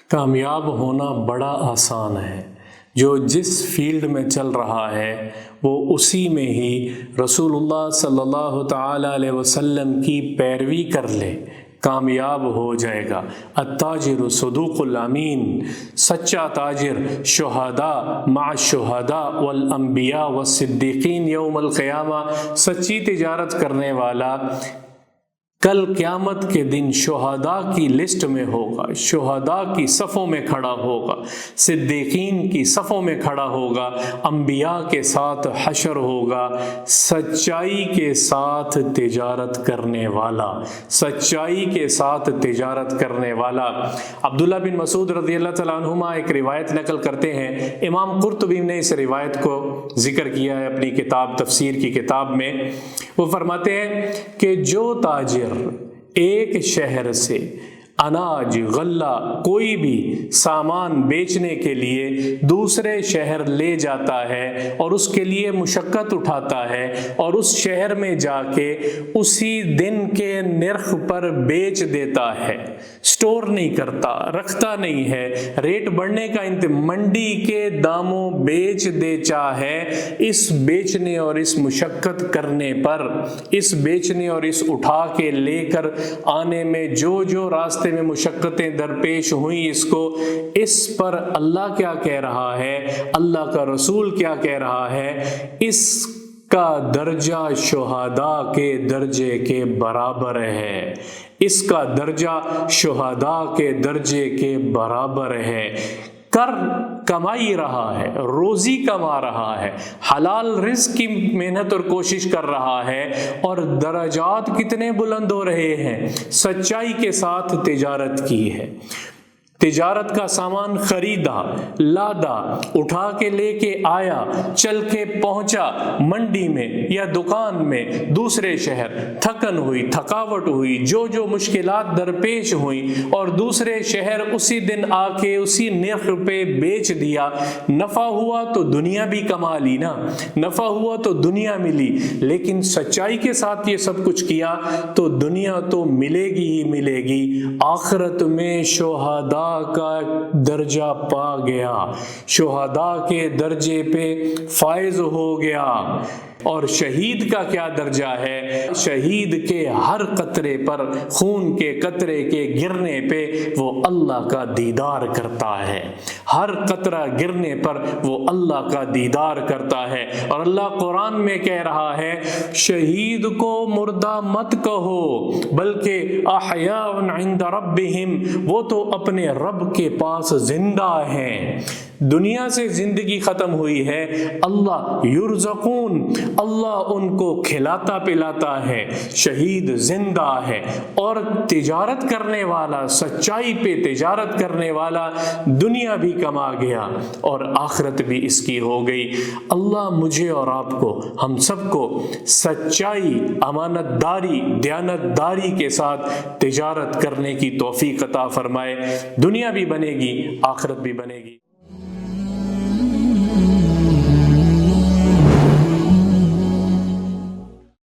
کامیاب ہونا بڑا آسان ہے۔ جو جس فیلڈ میں چل رہا ہے وہ اسی میں ہی رسول اللہ صلی اللہ تعالیٰ علیہ وسلم کی پیروی کر لے، کامیاب ہو جائے گا۔ التاجر صدوق الامین، سچا تاجر شہداء مع الشہداء والانبیاء والصدیقین یوم القیامہ، سچی تجارت کرنے والا کل قیامت کے دن شہداء کی لسٹ میں ہوگا، شہداء کی صفوں میں کھڑا ہوگا، صدیقین کی صفوں میں کھڑا ہوگا، انبیاء کے ساتھ حشر ہوگا۔ سچائی کے ساتھ تجارت کرنے والا، سچائی کے ساتھ تجارت کرنے والا۔ عبداللہ بن مسعود رضی اللہ تعالیٰ عنہما ایک روایت نقل کرتے ہیں، امام قرطبی نے اس روایت کو ذکر کیا ہے اپنی کتاب تفسیر کی کتاب میں۔ وہ فرماتے ہیں کہ جو تاجر ایک شہر سے اناج، غلہ، کوئی بھی سامان بیچنے کے لیے دوسرے شہر لے جاتا ہے اور اس کے لیے مشقت اٹھاتا ہے اور اس شہر میں جا کے اسی دن کے نرخ پر بیچ دیتا ہے، سٹور نہیں کرتا، رکھتا نہیں ہے، ریٹ بڑھنے کا منڈی کے داموں بیچ دے چاہے، اس بیچنے اور اس مشقت کرنے پر، اس بیچنے اور اس اٹھا کے لے کر آنے میں جو راستے میں مشقتیں درپیش ہوئیں اس پر اللہ کیا کہہ رہا ہے، اللہ کا رسول کیا کہہ رہا ہے، اس کا درجہ شہداء کے درجے کے برابر ہے، اس کا درجہ شہداء کے درجے کے برابر ہے۔ کمائی رہا ہے، روزی کما رہا ہے، حلال رزق کی محنت اور کوشش کر رہا ہے، اور درجات کتنے بلند ہو رہے ہیں، سچائی کے ساتھ تجارت کی ہے، تجارت کا سامان خریدا، لادا، اٹھا کے لے کے آیا، چل کے پہنچا منڈی میں یا دکان میں، دوسرے شہر، تھکن ہوئی، تھکاوٹ ہوئی، جو مشکلات درپیش ہوئیں، اور دوسرے شہر اسی دن آ کے اسی نرخ پہ بیچ دیا، نفع ہوا تو دنیا بھی کما لی نا، نفع ہوا تو دنیا ملی، لیکن سچائی کے ساتھ یہ سب کچھ کیا تو دنیا تو ملے گی ہی ملے گی، آخرت میں شہداء کا درجہ پا گیا، شہداء کے درجے پہ فائز ہو گیا۔ اور شہید کا کیا درجہ ہے؟ شہید کے ہر قطرے پر، خون کے قطرے کے گرنے پہ وہ اللہ کا دیدار کرتا ہے، ہر قطرہ گرنے پر وہ اللہ کا دیدار کرتا ہے۔ اور اللہ قرآن میں کہہ رہا ہے شہید کو مردہ مت کہو بلکہ احیاء عند ربہم، وہ تو اپنے رب کے پاس زندہ ہیں، دنیا سے زندگی ختم ہوئی ہے، اللہ یرزقون، اللہ ان کو کھلاتا پلاتا ہے، شہید زندہ ہے۔ اور تجارت کرنے والا، سچائی پہ تجارت کرنے والا دنیا بھی کما گیا اور آخرت بھی اس کی ہو گئی۔ اللہ مجھے اور آپ کو، ہم سب کو سچائی، امانت داری، دیانت داری کے ساتھ تجارت کرنے کی توفیق عطا فرمائے، دنیا بھی بنے گی، آخرت بھی بنے گی۔